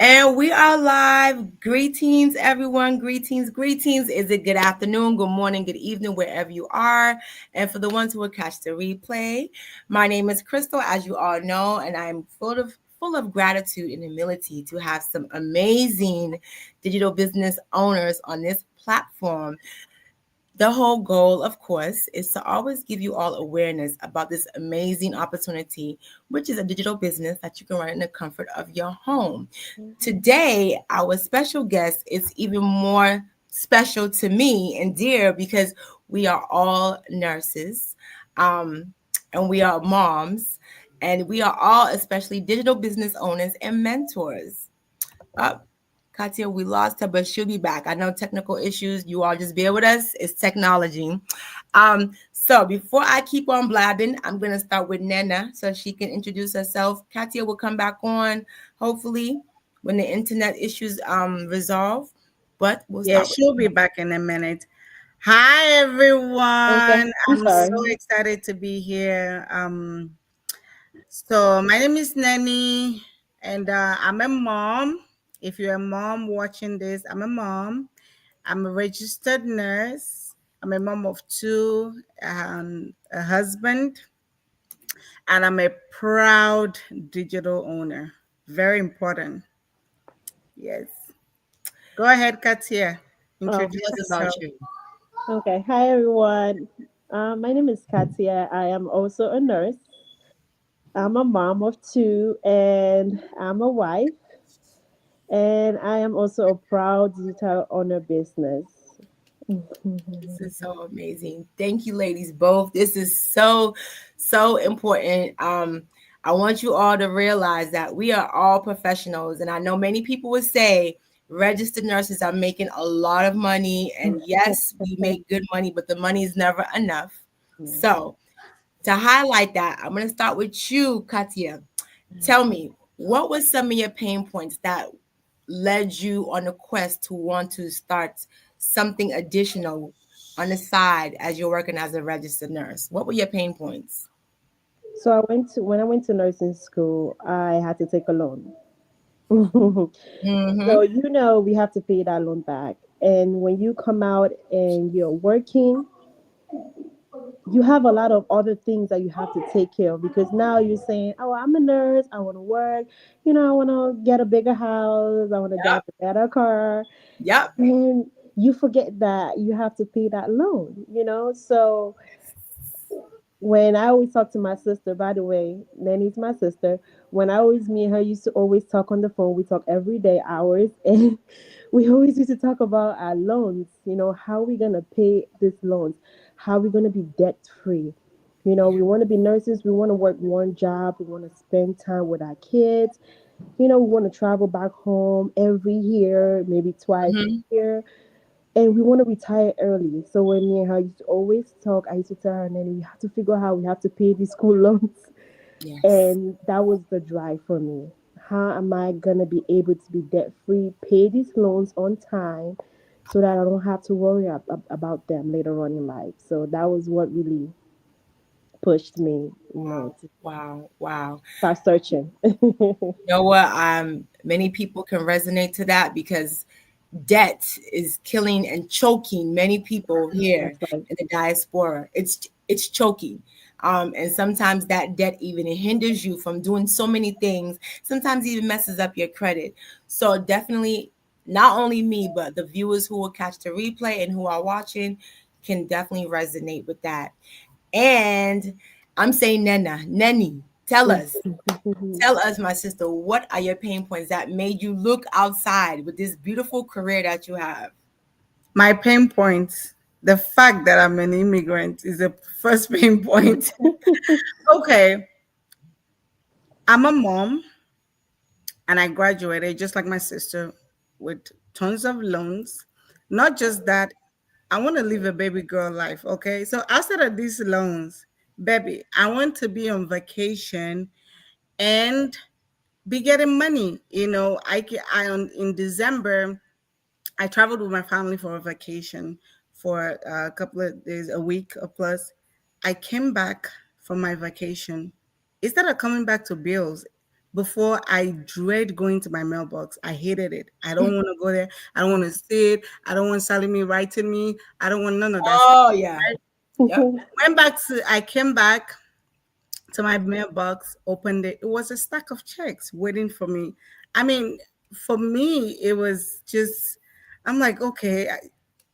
And we are live. Greetings, everyone. Greetings, greetings. Is it good afternoon, good morning, good evening, wherever you are? And for the ones who will catch the replay, my name is Crystal, as you all know, and I'm full of gratitude and humility to have some amazing digital business owners on this platform. The whole goal, of course, is to always give you all awareness about this amazing opportunity, which is a digital business that you can run in the comfort of your home. Today, our special guest is even more special to me and dear because we are all nurses, um, and we are moms, and we are all especially digital business owners and mentors. Uh, Katia, we lost her, but she'll be back. I know technical issues. You all just bear with us. It's technology. So before I keep on blabbing, I'm gonna start with Nena so she can introduce herself. Katia will come back on hopefully when the internet issues resolve. But we'll Yeah, start with she'll be back in a minute. Hi, Okay, everyone. I'm I'm so sorry. excited to be here. So my name is Nanny, and I'm a mom. If you're a mom watching this, I'm a mom. I'm a registered nurse. I'm a mom of two, a husband, and I'm a proud digital owner. Very important. Yes. Go ahead, Katia. Oh, Introduce tell us about yourself. you. okay. Hi, everyone. My name is Katia. I am also a nurse. I'm a mom of two, and I'm a wife. And I am also a proud digital owner business. This is so amazing. Thank you, ladies, both. This is so important. I want you all to realize that we are all professionals, and I know many people would say registered nurses are making a lot of money, and yes, we make good money, but the money is never enough. So, to highlight that, I'm going to start with you, Katia. Tell me, what was some of your pain points that led you on a quest to want to start something additional on the side as you're working as a registered nurse? What were your pain points? So when I went to nursing school, I had to take a loan. So Mm-hmm. we have to pay that loan back. And when you come out and you're working, you have a lot of other things that you have to take care of because now you're saying, "Oh, I'm a nurse. I want to work. I want to get a bigger house. I want to drive Yep. a better car." Yep. And you forget that you have to pay that loan. So when I always talk to my sister, by the way, Nanny's my sister. When I always me and her used to always talk on the phone. We talk every day, hours, and we always used to talk about our loans. How we gonna pay these loans? How we gonna be debt free? We want to be nurses. We want to work one job. We want to spend time with our kids. We want to travel back home every year, maybe twice Mm-hmm. a year, and we want to retire early. So when me and her used to always talk, I used to tell her, and then we have to figure out how we have to pay these school loans. Yes. And that was the drive for me. How am I gonna be able to be debt free, pay these loans on time, so that I don't have to worry about them later on in life? So that was what really pushed me, Wow. to Wow. Wow. start searching. You know what? Many people can resonate to that because debt is killing and choking many people here That's right. in the diaspora. It's choking. And sometimes that debt even hinders you from doing so many things. Sometimes even messes up your credit. So definitely, not only me, but the viewers who will catch the replay and who are watching can definitely resonate with that. And I'm saying, Nena, Nenny, tell us, my sister, what are your pain points that made you look outside with this beautiful career that you have? My pain point, the fact that I'm an immigrant is the first pain point. Okay, I'm a mom and I graduated just like my sister with tons of loans. Not just that, I want to live a baby girl life. Okay, so outside of these loans, baby, I want to be on vacation and be getting money. In December, I traveled with my family for a vacation for a couple of days, a week or plus. I came back from my vacation. Instead of coming back to bills, before I dread going to my mailbox. I hated it. I don't want to go there. I don't want to sit. I don't want Sally me writing me. I don't want none of that stuff. Oh yeah. Right? Yep. I came back to my mailbox, opened it. It was a stack of checks waiting for me. I mean, for me, it was just, I'm like, okay,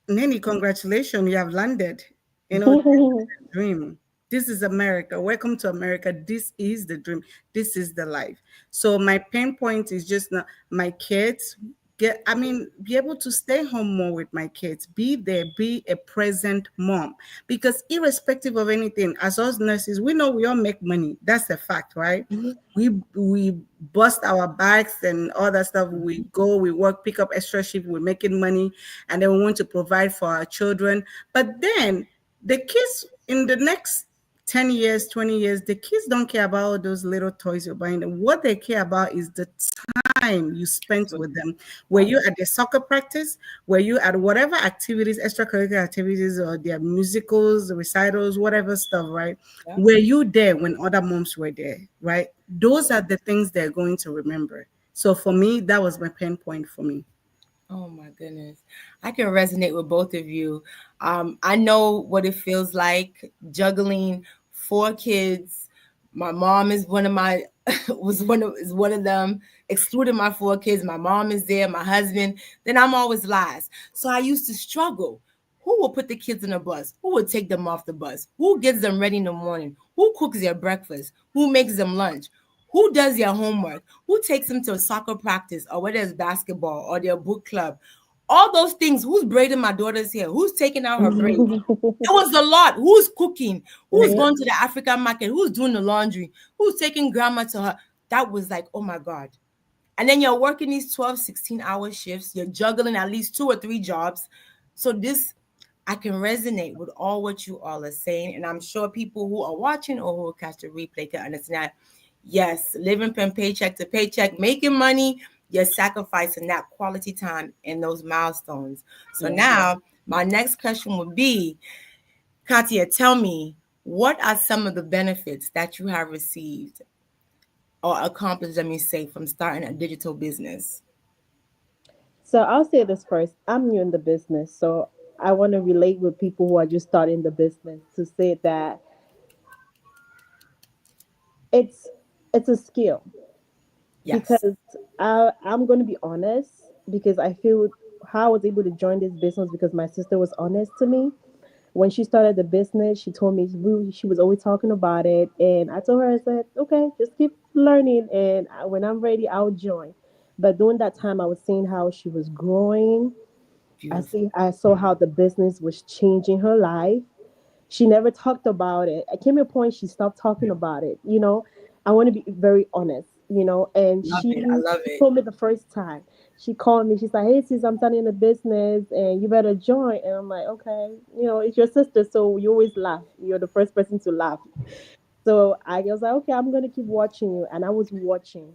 Nanny, congratulations, you have landed. You know, this is the dream. This is America. Welcome to America. This is the dream. This is the life. So my pain point is just not my kids be able to stay home more with my kids, be there, be a present mom. Because irrespective of anything, as us nurses, we know we all make money. That's a fact, right? Mhm. We bust our backs and all that stuff. We go, we work, pick up extra shift, we're making money, and then we want to provide for our children. But then the kids in the next 10 years, 20 years, the kids don't care about all those little toys you're buying them. What they care about is the time you spent with them. Were you at the soccer practice? Were you at whatever activities, extracurricular activities, or their musicals, recitals, whatever stuff, right? Yep. Were you there when other moms were there, right? Those are the things they're going to remember. So for me, that was my pain point for me. Oh my goodness. I can resonate with both of you. I know what it feels like juggling four kids. My mom is one of my is one of them, excluding my four kids. My mom is there, my husband. Then I'm always last. So I used to struggle. Who will put the kids in a bus? Who will take them off the bus? Who gets them ready in the morning? Who cooks their breakfast? Who makes them lunch? Who does their homework? Who takes them to a soccer practice or whether it's basketball or their book club? All those things. Who's braiding my daughter's hair? Who's taking out her braids? It was a lot. Who's cooking? Who's Yeah. going to the African market? Who's doing the laundry? Who's taking grandma to her? That was like, oh my God. And then you're working these 12, 16-hour shifts. You're juggling at least 2 or 3 jobs. So this, I can resonate with all what you all are saying. And I'm sure people who are watching or who will catch the replay can understand. Yes, living from paycheck to paycheck, making money, you're sacrificing that quality time and those milestones. So now my next question would be, Katia, tell me, what are some of the benefits that you have received or accomplished, let me say, from starting a digital business? So I'll say this first. I'm new in the business, so I want to relate with people who are just starting the business to say that it's it's a skill. Yes. Because I'm going to be honest, because I feel how I was able to join this business because my sister was honest to me. When she started the business, she told me she was always talking about it, and I told her, I said, okay, just keep learning, and when I'm ready, I'll join. But during that time, I was seeing how she was growing. Beautiful. I saw how the business was changing her life. She never talked about it. I came to a point she stopped talking about it. I want to be very honest. And Love she it. I love it. told me the first time she called me. She's like, "Hey, sis, I'm starting a business, and you better join." And I'm like, "Okay, it's your sister, so you always laugh. You're the first person to laugh." So I was like, "Okay, I'm gonna keep watching you," and I was watching.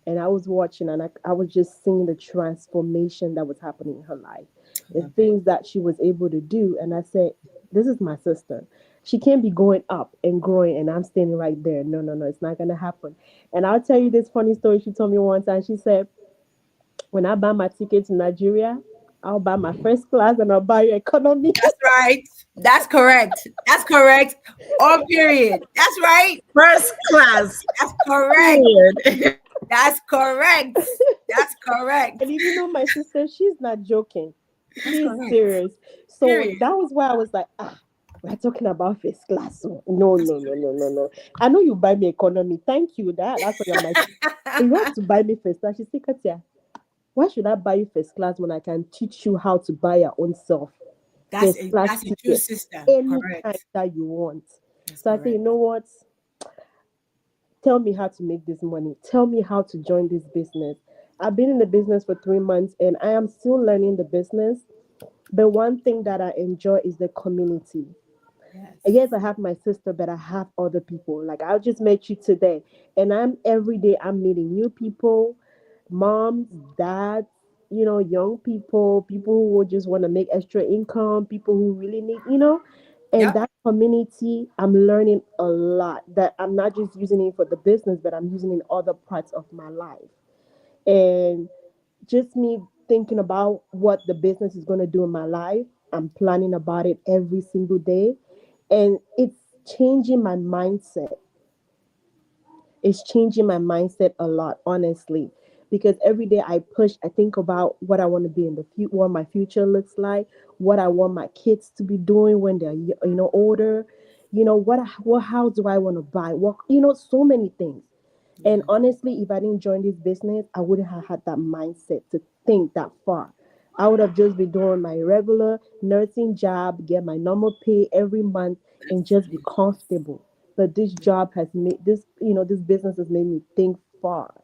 And I was watching, and I was just seeing the transformation that was happening in her life, I the love it. things that she was able to do. And I said, this is my sister. She can't be going up and growing, and I'm standing right there. No, no, no, it's not going to happen. And I'll tell you this funny story she told me one time. She said, when I buy my ticket to Nigeria, I'll buy my first class and I'll buy your economy. That's right. That's correct. That's correct. On period. That's right. First class, That's correct. period. That's correct. That's correct. And if you know my sister, she's not joking. That's She's correct. serious. So Period. that was why I was like, we're talking about first class. Oh, no, That's no, no, no, no, no. I know you buy me economy. Thank you. That's why you're my sister. But you have to buy me first class. She said, Katia, why should I buy you first class when I can teach you how to buy your own self? First class That's a true ticket sister. anytime Correct. that you want. That's So I said, you correct. know what? Tell me how to make this money. Tell me how to join this business. I've been in the business for 3 months and I am still learning the business. But one thing that I enjoy is the community. Yes. Yes, I have my sister, but I have other people. Like I just met you today, and I'm every day I'm meeting new people, moms, dads, young people, people who just want to make extra income, people who really need. And Yep. that community, I'm learning a lot, that I'm not just using it for the business, but I'm using it in other parts of my life. And just me thinking about what the business is going to do in my life, I'm planning about it every single day. And it's changing my mindset. It's changing my mindset a lot, honestly, because every day I push, I think about what I want to be in the future, what my future looks like, what I want my kids to be doing when they're older. What how do I want to buy? What so many things. And Yeah. honestly, if I didn't join this business, I wouldn't have had that mindset to think that far. I would have just been doing my regular nursing job, get my normal pay every month, and That's just be comfortable. But this job has made this business has made me think far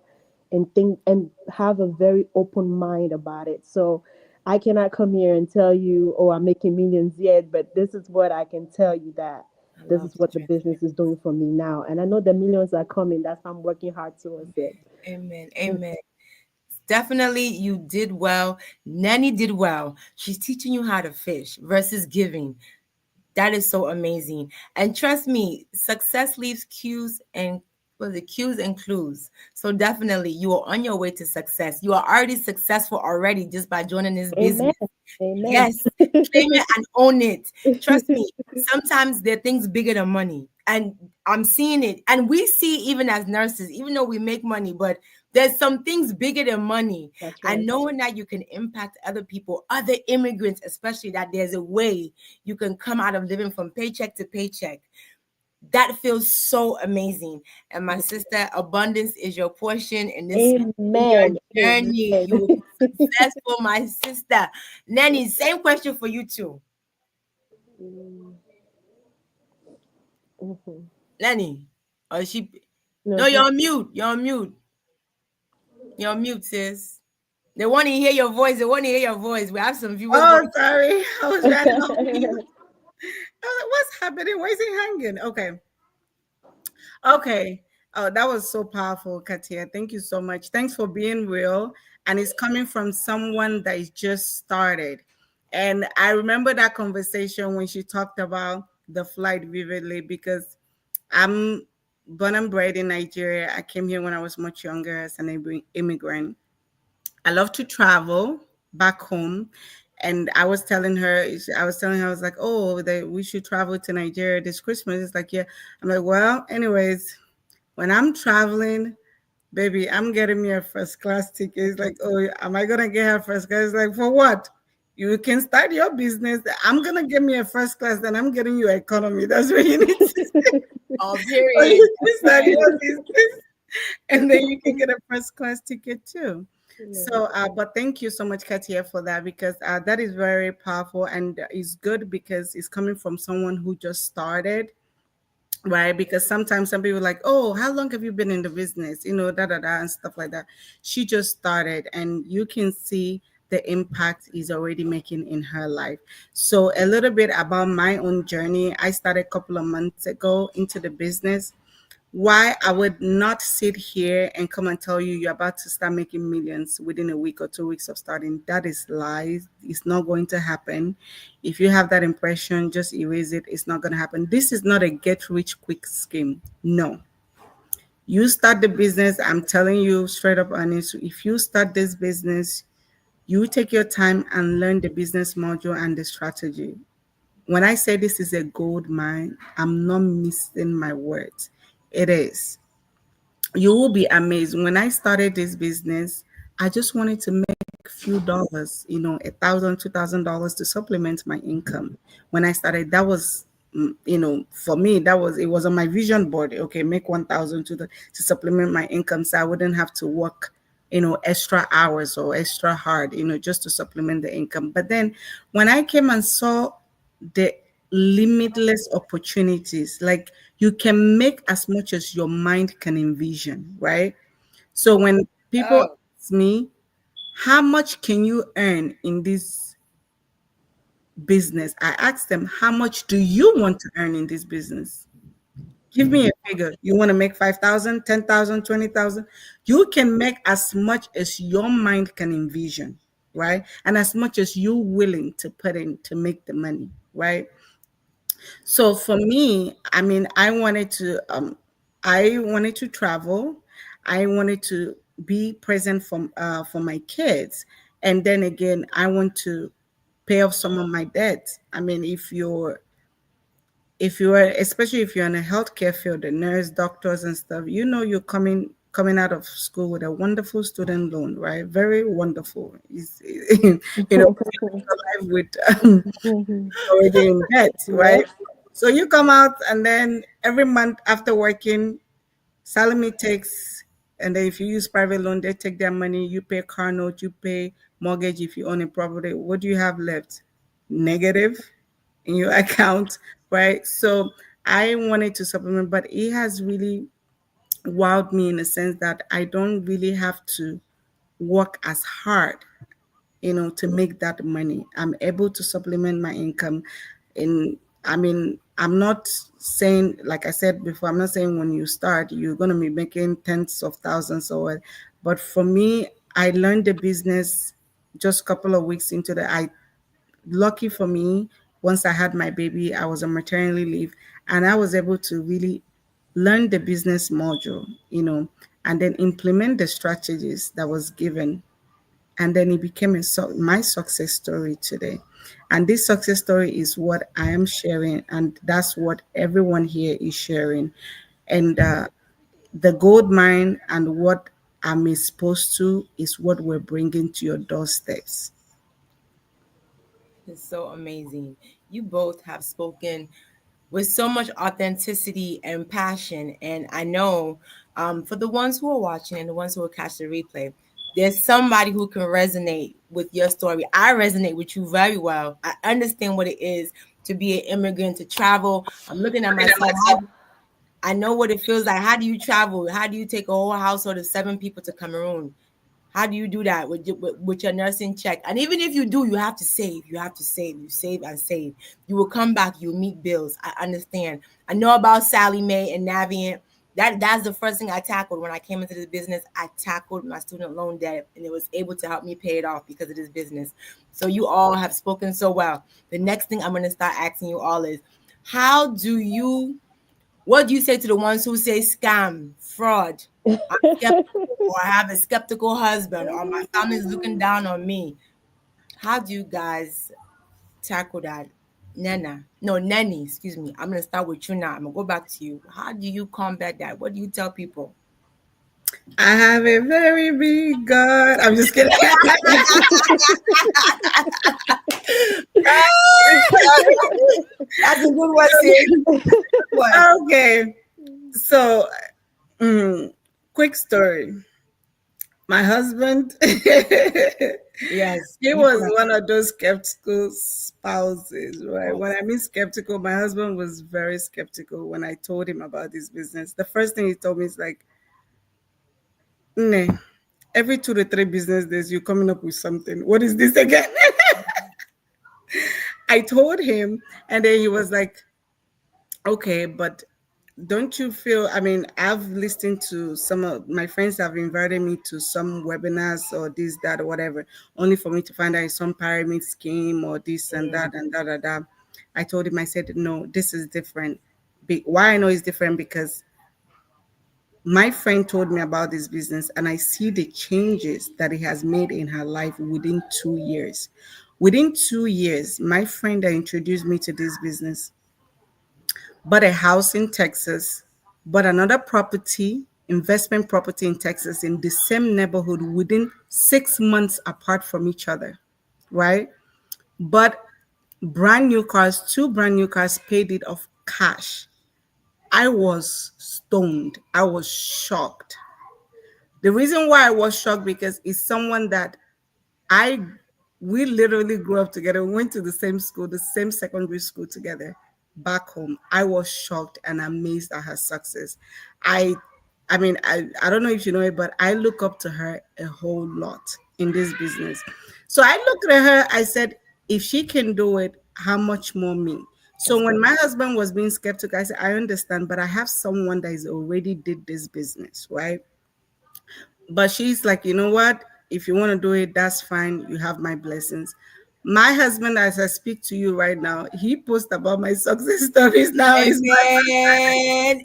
and think and have a very open mind about it. So I cannot come here and tell you, oh, I'm making millions yet, but this is what I can tell you, that I this love is the what the business is doing for me now. And I know the millions are coming. That's why I'm working hard towards it. Amen. Amen. Definitely, you did well. Nanny did well. She's teaching you how to fish versus giving. That is so amazing. And trust me, success leaves cues and was it cues and clues. So definitely you are on your way to success. You are already successful already just by joining this Amen. business. Amen. Yes, claim it and own it. Trust me, sometimes there are things bigger than money. And I'm seeing it. And we see even as nurses, even though we make money, but there's some things bigger than money. That's And right. knowing that you can impact other people, other immigrants, especially that there's a way you can come out of living from paycheck to paycheck. That feels so amazing. And my sister, abundance is your portion in your Amen. journey. Amen. You will be successful, my sister. Nanny, same question for you too. Mhm. Nanny, or she? No, No, you're she. on mute. You're on mute. You're on mute, sis. They want to hear your voice. They want to hear your voice. We have some viewers Oh, watching. sorry. I was trying to unmute. I was like, what's happening? Why is he hanging? Okay. Okay. Oh, that was so powerful, Katia. Thank you so much. Thanks for being real. And it's coming from someone that is just started. And I remember that conversation when she talked about the flight vividly because I'm born and bred in Nigeria. I came here when I was much younger as an immigrant. I love to travel back home. And I was telling her, I was like, oh, that we should travel to Nigeria this Christmas. It's like, yeah. I'm like, well, anyways, when I'm traveling, baby, I'm getting me a first class ticket. It's like, oh, am I gonna get her first class? It's like, for what? You can start your business. I'm gonna get me a first class, then I'm getting you economy. That's what you need to Oh, so period. you can start your business and then you can get a first class ticket too. Yeah. So, but thank you so much, Katia, for that because that is very powerful and it's good because it's coming from someone who just started, right? Because sometimes some people are like, oh, how long have you been in the business? Da da da and stuff like that. She just started, and you can see the impact is already making in her life. So, a little bit about my own journey. I started a couple of months ago into the business. Why I would not sit here and come and tell you you're about to start making millions within a week or 2 weeks of starting. That is lies. It's not going to happen. If you have that impression, just erase it. It's not going to happen. This is not a get rich quick scheme. No. You start the business. I'm telling you straight up honest. If you start this business, you take your time and learn the business module and the strategy. When I say this is a gold mine, I'm not missing my words. It is. You will be amazed. When I started this business, I just wanted to make a few dollars, $1,000, $2,000 to supplement my income. When I started, that was, for me, it was on my vision board. Okay, make 1,000 to supplement my income, so I wouldn't have to work, extra hours or extra hard, just to supplement the income. But then, when I came and saw the limitless opportunities. Like you can make as much as your mind can envision, right? So when people Oh, ask me, how much can you earn in this business? I ask them, how much do you want to earn in this business? Give me a figure. You want to make 5,000, 10,000, 20,000? You can make as much as your mind can envision, right? And as much as you're willing to put in to make the money, right? So for me, I mean, I wanted to travel. I wanted to be present for my kids, and then again, I want to pay off some of my debts. I mean, if you are, especially if you're in a healthcare field, the nurse, doctors, and stuff, you're coming out of school with a wonderful student loan, right? Very wonderful. Life with Mhm. already in debt, right? Yep. So you come out, and then every month after working, salary takes, and then if you use private loan, they take their money. You pay car note, you pay mortgage if you own a property. What do you have left? Negative in your account, right? So I wanted to supplement, but it has really wowed me in the sense that I don't really have to work as hard, to make that money. I'm able to supplement my income. In I mean, I'm not saying, like I said before, I'm not saying when you start you're going to be making tens of thousands or what. But for me, I learned the business just a couple of weeks into the I lucky for me, once I had my baby, I was on maternity leave, and I was able to really learn the business module, and then implement the strategies that was given, and then it became my success story today. And this success story is what I am sharing, and that's what everyone here is sharing. And the gold mine and what I'm exposed to is what we're bringing to your doorsteps. It's so amazing. You both have spoken with so much authenticity and passion. And I know for the ones who are watching and the ones who will catch the replay, there's somebody who can resonate with your story. I resonate with you very well. I understand what it is to be an immigrant, to travel. I'm looking at myself. I know what it feels like. How do you travel? How do you take a whole household of 7 people to Cameroon? How do you do that with your nursing check? And even if you do, you have to save. You have to save. You save and save. You will come back. You meet bills. I understand. I know about Sally Mae and Navient. That's the first thing I tackled when I came into this business. I tackled my student loan debt, and it was able to help me pay it off because of this business. So you all have spoken so well. The next thing I'm going to start asking you all is, how do you what do you say to the ones who say scam, fraud? I'm skeptical, or I have a skeptical husband, or my family is looking down on me. How do you guys tackle that? Nana, no, Nanny, excuse me. I'm gonna start with you now. I'm gonna go back to you. How do you combat that? What do you tell people? I have a very big God. I'm just kidding. That's a good one, sis. What? Okay. So, quick story. My husband, Yes. he You was correct. one of those skeptical spouses, right? When Yes. I mean skeptical, my husband was very skeptical when I told him about this business. The first thing he told me is like, "Nne, every 2 to 3 business days, you're coming up with something. What is this again?" I told him, and then he was like, okay, but don't you feel, I mean, I've listened to some of my friends have invited me to some webinars or this, that, or whatever, only for me to find out it's some pyramid scheme or this and Mm, that and da da da. I told him, I said, no, this is different. Why I know it's different because my friend told me about this business and I see the changes that it has made in her life within 2 years. Within 2 years, my friend that introduced me to this business bought a house in Texas, bought another property, investment property in Texas in the same neighborhood within 6 months apart from each other, right? But brand new cars, two brand new cars, paid it off cash. I was stoned. I was shocked. The reason why I was shocked because it's someone that I we literally grew up together. We went to the same school, the same secondary school together back home. I was shocked and amazed at her success. I I mean, I don't know if you know it, but I look up to her a whole lot in this business. So I looked at her, I said, if she can do it, how much more me? that's So when good. my husband was being skeptical, I said, I understand, but I have someone that is already did this business, right? But she's like, you know what? If you want to do it, that's fine. You have my blessings. My husband, as I speak to you right now, he posts about my success stories now. Amen.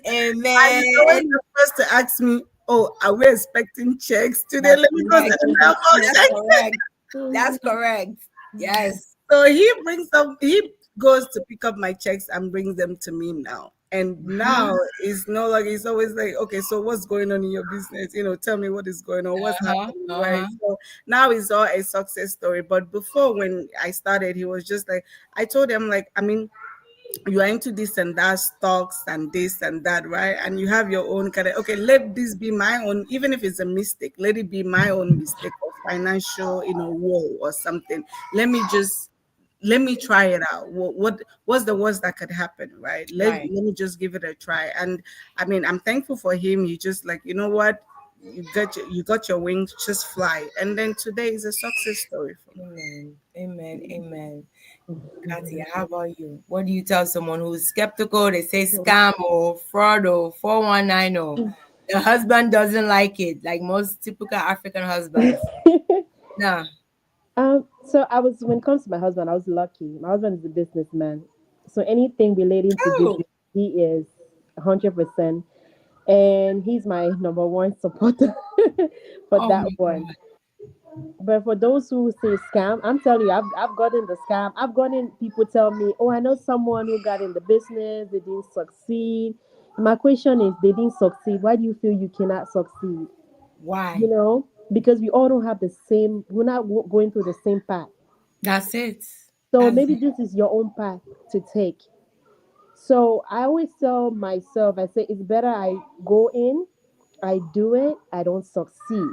And he's always Amen. the first to ask me, "Oh, are we expecting checks today? That's Let me go send correct. them all That's checks." correct. That's correct. Yes. So he goes to pick up my checks and brings them to me now. And now it's no longer, it's always like, okay, so what's going on in your business? Tell me what is going on, what's Uh-huh. happening, right? Uh-huh. So now it's all a success story. But before, when I started, he was just like, I told him, like, I mean, you are into this and that stocks and this and that, right? And you have your own kind of, okay, let this be my own, even if it's a mistake, let it be my own mistake or financial, woe or something. Let me try it out. What's the worst that could happen, right? let, Right. let me just give it a try. And I mean, I'm thankful for him. He just like, you know what, you got your wings, just fly. And then today is a success story for me. Amen. Amen. Amen. Katia, how about you? What do you tell someone who's skeptical? They say scam or fraud or 419. The husband doesn't like it, like most typical African husbands. Nah. So when it comes to my husband, I was lucky. My husband is a businessman. So anything relating to Oh, business, he is 100%. And he's my number one supporter for oh that my one. God. But for those who say scam, I'm telling you, I've gotten the scam. I've gotten people tell me, oh, I know someone who got in the business, they didn't succeed. My question is, they didn't succeed. Why do you feel you cannot succeed? Why? Because we all don't have the same, we're not going through the same path. That's it. So That's maybe it. this is your own path to take. So I always tell myself, I say, it's better I go in, I do it, I don't succeed.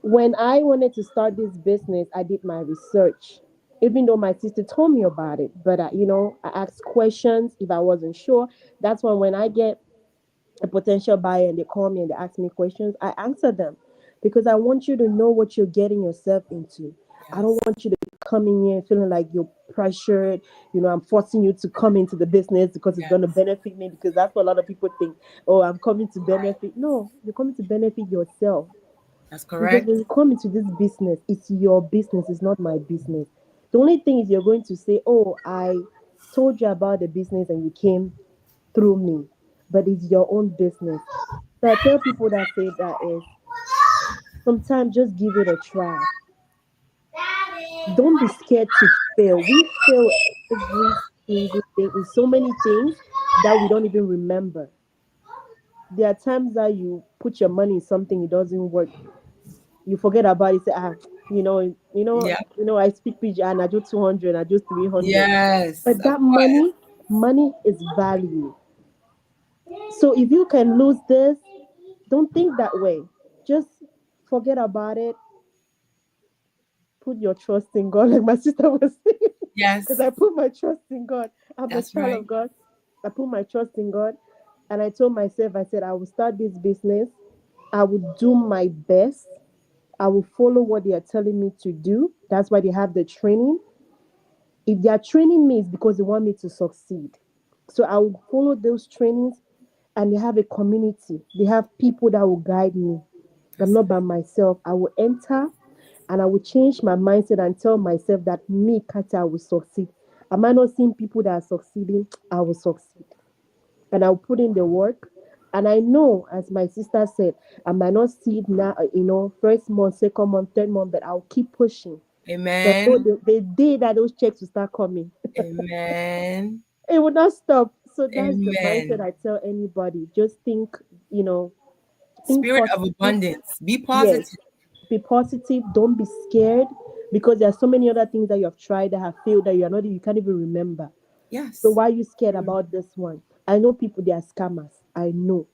When I wanted to start this business, I did my research. Even though my sister told me about it, but I asked questions if I wasn't sure. That's when I get a potential buyer and they call me and they ask me questions, I answer them because I want you to know what you're getting yourself into. I don't Yes. want you to come in here feeling like you're pressured. I'm forcing you to come into the business because it's going to Yes. benefit me, because that's what a lot of people think. Oh, I'm coming to benefit. No, you're coming to benefit yourself. That's Because correct. when you come into this business, it's your business, it's not my business. The only thing is you're going to say, oh, I told you about the business and you came through me. But it's your own business. So I tell people that say that is sometimes just give it a try. Don't be scared to fail. We fail every single thing in so many things that we don't even remember. There are times that you put your money in something, it doesn't work. You forget about it, say, Yeah. I speak PG and I do 200, I do 300. Yes. But Of that course. money is value. So if you can lose this, don't think that way. Just forget about it. Put your trust in God, like my sister was saying. Because Yes. I put my trust in God. I'm a That's child right. of God. I put my trust in God. And I told myself, I said, I will start this business. I will do my best. I will follow what they are telling me to do. That's why they have the training. If they are training me, it's because they want me to succeed. So I will follow those trainings, and they have a community. They have people that will guide me. I'm That's not by myself. I will enter and I will change my mindset and tell myself that me, Katia, will succeed. Am I not seeing people that are succeeding? I will succeed. And I'll put in the work. And I know, as my sister said, I might not see it now, first month, second month, third month, but I'll keep pushing. So I know Amen. the day that those checks will start coming, Amen. it will not stop. So that's the mindset Amen. I tell anybody. Just you know, think Spirit of positive. abundance. Be Yes, positive. be positive. Don't be scared, because there are so many other things that you have tried that have failed that you can't even remember. So Yes. why are you scared about this one? I know people, they are scammers. I know.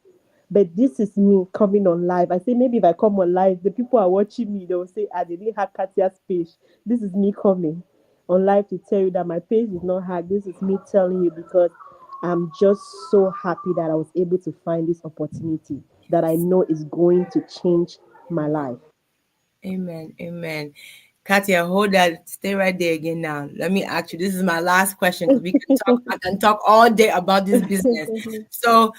But this is me coming on live. I say maybe if I come on live, the people are watching me, they will say, they didn't hack Katia's page. This is me coming on live to tell you that my page is not hacked. This is me telling you because I'm just so happy that I was able to find this opportunity that I know is going to change my life. Amen. Amen. Katia, hold that. Stay right there again now. Let me ask you. This is my last question because we can talk. I can talk all day about this business. So,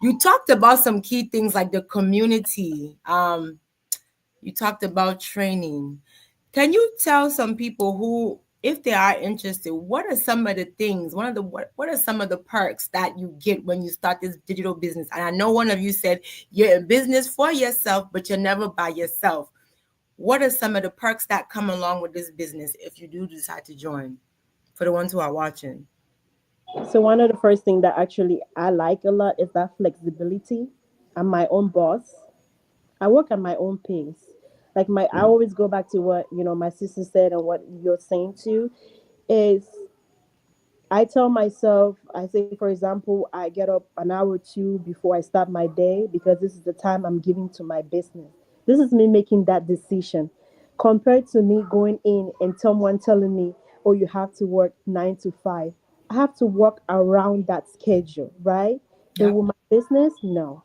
you talked about some key things like the community. You talked about training. Can you tell some people who, if they are interested, what are some of the things, what are some of the perks that you get when you start this digital business? And I know one of you said you're in business for yourself, but you're never by yourself. What are some of the perks that come along with this business if you do decide to join? For the ones who are watching. So one of the first thing that actually I like a lot is that flexibility. I'm my own boss. I work at my own pace. Like I always go back to what my sister said and what you're saying too. Is I tell myself, I say, for example, I get up an hour or two before I start my day because this is the time I'm giving to my business. This is me making that decision compared to me going in and someone telling me, oh, you have to work 9 to 5. I have to work around that schedule, right? But Yeah. with my business, no.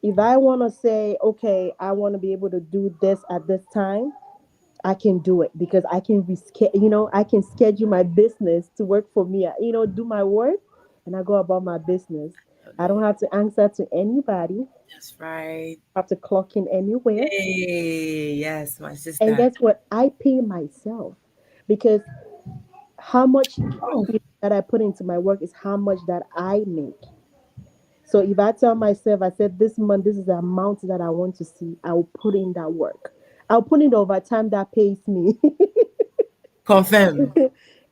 If I want to say, okay, I want to be able to do this at this time, I can do it because I can I can schedule my business to work for me. Do my work and I go about my business. I don't have to answer to anybody. That's right. I have to clock in anywhere. Hey, yes, my And sister. guess what? I pay myself because how much Oh, that I put into my work is how much that I make. So if I tell myself, I said this month, this is the amount that I want to see, I will put in that work. I'll put in the overtime that pays me. confirm.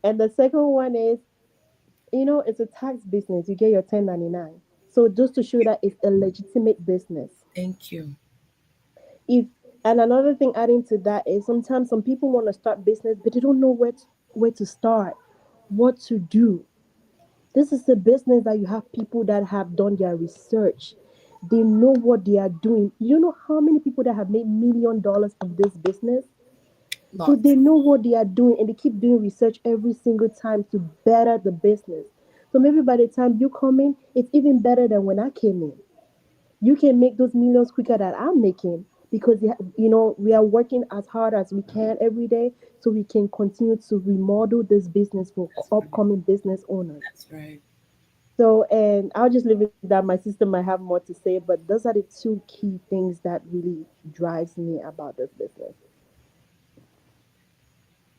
And the second one is, it's a tax business. You get your 1099. So just to show that it's a legitimate business. Thank you. If and another thing adding to that is sometimes some people want to start business, but they don't know where to start, what to do. This is a business that you have people that have done their research. They know what they are doing. You know how many people that have made $1 million from this business? So Lot. they know what they are doing and they keep doing research every single time to better the business. So maybe by the time you come in, it's even better than when I came in. You can make those millions quicker than I'm making because we are working as hard as we can every day so we can continue to remodel this business for That's right. upcoming business owners. That's right. So, and I'll just leave it that. My sister might have more to say, but those are the two key things that really drives me about this business.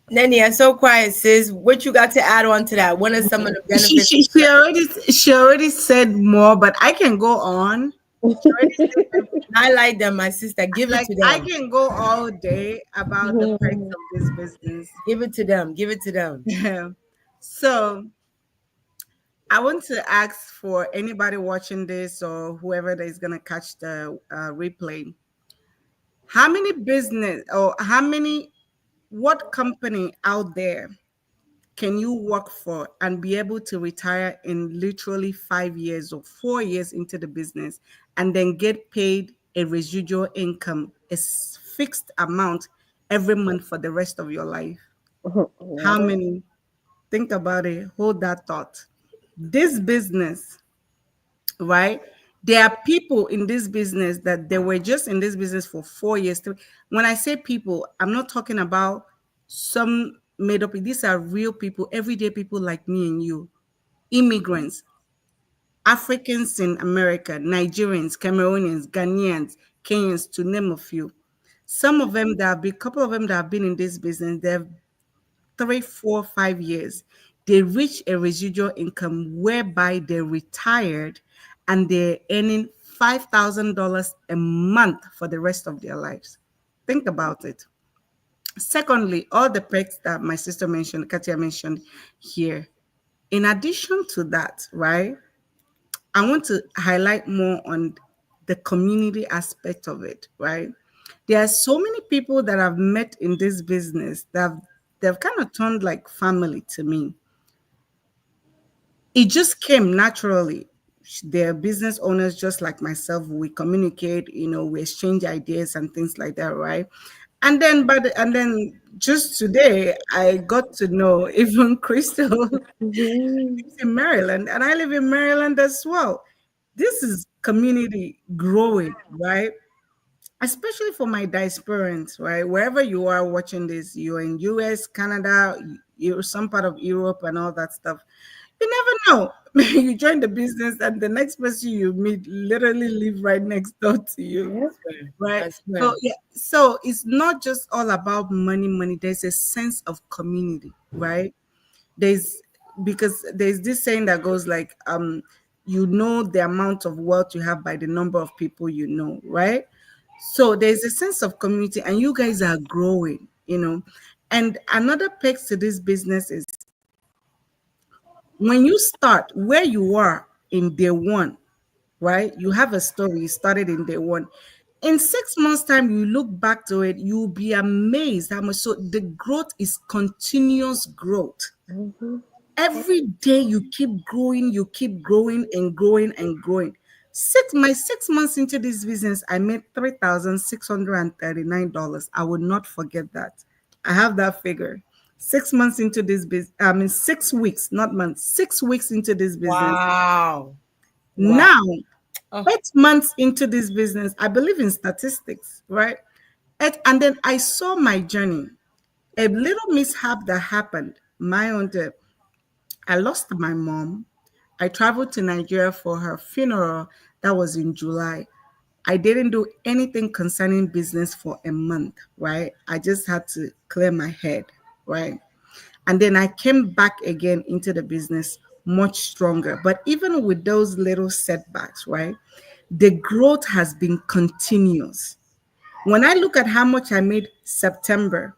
Nenny, I'm so quiet, sis. What you got to add on to that? What are some of the She, benefits? she, she already she already said more, but I can go on. She already said I like them, my sister. Give it like to I them. can go all day about the perks of this business. Give it to them. Give it to them. So I want to ask for anybody watching this or whoever that is gonna catch the replay. How many business or how many what company out there can you work for and be able to retire in literally 5 years or 4 years into the business and then get paid a residual income, fixed amount every month for the rest of your life? How Never. many? Think about it. Hold that thought. This business, right? There are people in this business that they were just in this business for 4 years. When I say people, I'm not talking about some made up. These are real people, everyday people like me and you, immigrants, Africans in America, Nigerians, Cameroonians, Ghanaians, Kenyans, to name a few. Some of them that have been, couple of them that have been in this business, they've 3, 4, 5 years, they reach a residual income whereby they're retired and they're earning $5,000 a month for the rest of their lives. Think about it. Secondly, all the perks that my sister mentioned, Katia mentioned here. In addition to that, right, I want to highlight more on the community aspect of it, right? There are so many people that I've met in this business that they've kind of turned like family to me. It just came naturally. They're business owners just like myself. We communicate, we exchange ideas and things like that, right? And then just today I got to know even Crystal Mhm. lives in Maryland and I live in Maryland as well. This is community growing, right? Especially for my diasporans, right? Wherever you are watching this, you're in US, Canada, you're some part of Europe and all that stuff. You never know. you join the business, and the next person you meet literally live right next door to you. Yeah. Right. I So swear. yeah, so it's not just all about money. There's a sense of community, right? There's because there's this saying that goes like, you know the amount of wealth you have by the number of people you know, right? So there's a sense of community, and you guys are growing, you know. And another perk to this business is when you start where you are in day one, right? You have a story, you started in day one. In 6 months' time, you look back to it, you'll be amazed how much. So the growth is continuous growth. Mm-hmm. Every day you keep growing and growing and growing. My 6 months into this business, I made $3,639. I will not forget that. I have that figure. 6 months into this business, I mean 6 weeks, not months, 6 weeks into this business. Wow. Wow. Now, Oh, 8 months into this business, I believe in statistics, right? And then I saw my journey. A little mishap that happened, my own death. I lost my mom. I traveled to Nigeria for her funeral. That was in July. I didn't do anything concerning business for a month, right? I just had to clear my head, right? And then I came back again into the business much stronger. But even with those little setbacks, right? The growth has been continuous. When I look at how much I made September,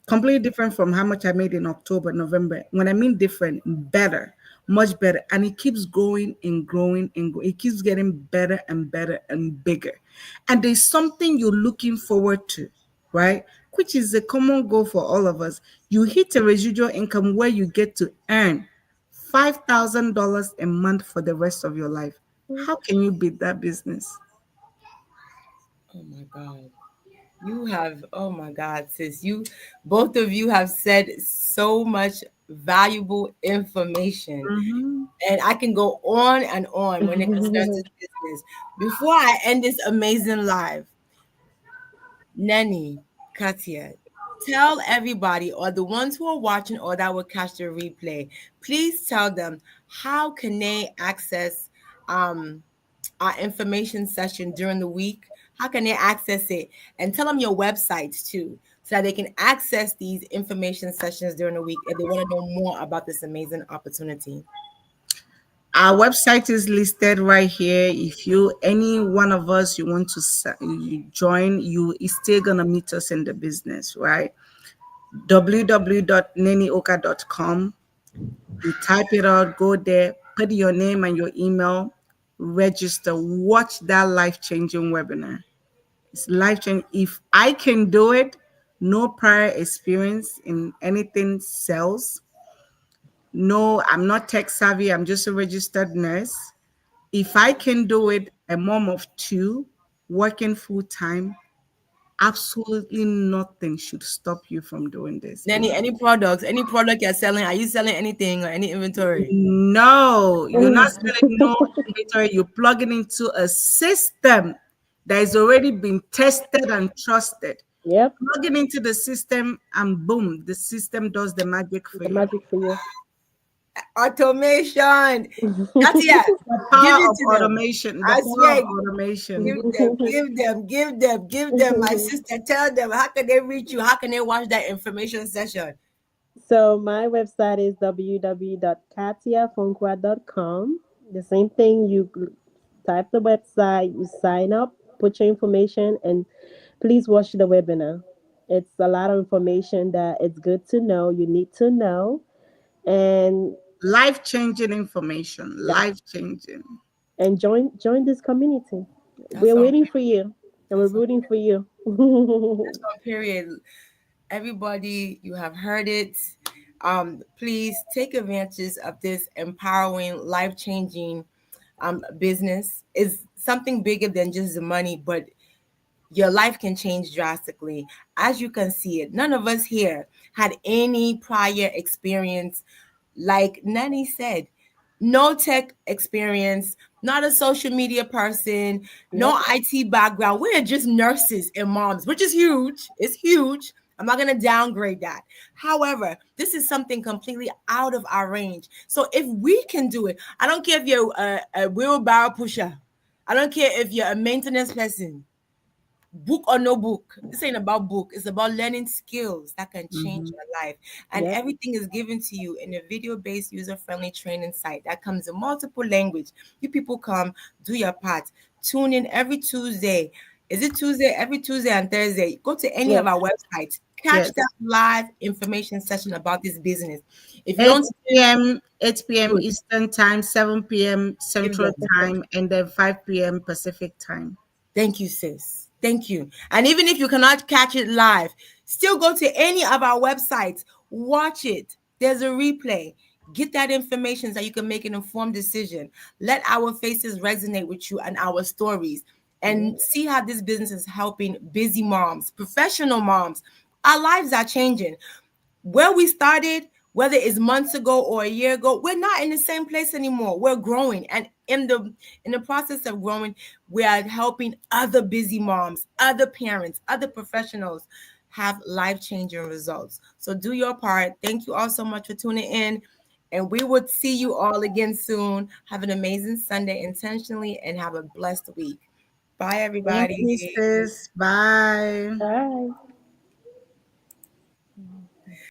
completely different from how much I made in October, November. When I mean different, better, much better. And it keeps growing and growing and it keeps getting better and better and bigger. And there's something you're looking forward to, right? Which is a common goal for all of us. You hit a residual income where you get to earn $5,000 a month for the rest of your life. How can you beat that business? oh my God. You have, oh my God, sis. Both of you have said so much valuable information. Mhm. And I can go on and on when it concerns this business. Before I end this amazing live, Nenny, Katia, tell everybody or the ones who are watching or that will catch the replay, please tell them how can they access um, our information session during the week. How can they access it? And tell them your websites too, so that they can access these information sessions during the week if they want to know more about this amazing opportunity. Our website is listed right here. If you any one of us you want to you join, you is still gonna meet us in the business, right? www.nenioka.com. You type it out, go there, put your name and your email, register, watch that life-changing webinar. It's life-changing. If I can do it, no prior experience in anything sales. No, I'm not tech savvy. I'm just a registered nurse. If I can do it, a mom of two, working full time, absolutely nothing should stop you from doing this business. Any product you're selling, are you selling anything or any inventory? No, you're not selling no inventory. You're plugging into a system that has already been tested and trusted. Yep. Plugging into the system, and boom, the system does the magic for The you. magic for you. Automation. Katia, The give power it of to them. automation. The I power swear, of automation. give them. My sister, tell them how can they reach you? How can they watch that information session? So my website is www.katiafonqua.com. The same thing, you type the website, you sign up, put your information, and please watch the webinar. It's a lot of information that it's good to know, you need to know. And Life changing information. yeah, Life changing. and join this community. That's We're on. waiting for you, and we're That's on. rooting for you. That's on. Period. Everybody, you have heard it. Please take advantage of this empowering, life-changing business. Is something bigger than just the money, but your life can change drastically. As you can see it, none of us here had any prior experience. Like Nani said, no tech experience, not a social media person, Yep. no IT background. We're just nurses and moms, which is huge. It's huge. I'm not going to downgrade that. However, this is something completely out of our range. So if we can do it, I don't care if you're a wheelbarrow pusher. I don't care if you're a maintenance person. Book or no book, this ain't about book. It's about learning skills that can change your life, and Yep. everything is given to you in a video-based user-friendly training site that comes in multiple language. You people come, do your part. Tune in every Tuesday. Is it Tuesday? Every Tuesday and Thursday, go to any of Yes. our websites, catch Yes. that live information session about this business. If you 8 don't, p.m. 8 p.m. good. Eastern time, 7 p.m. Give Central them. time, and then 5 p.m. Pacific time. Thank you, sis. Thank you. And even if you cannot catch it live, still go to any of our websites, watch it. There's a replay. Get that information so you can make an informed decision. Let our faces resonate with you and our stories, and see how this business is helping busy moms, professional moms. Our lives are changing. Where we started, whether it's months ago or a year ago, we're not in the same place anymore. We're growing, and in the process of growing, we are helping other busy moms, other parents, other professionals have life-changing results. So do your part. Thank you all so much for tuning in, and we will see you all again soon. Have an amazing Sunday intentionally, and have a blessed week. Bye, Thank you, everybody. sis. Bye. Bye.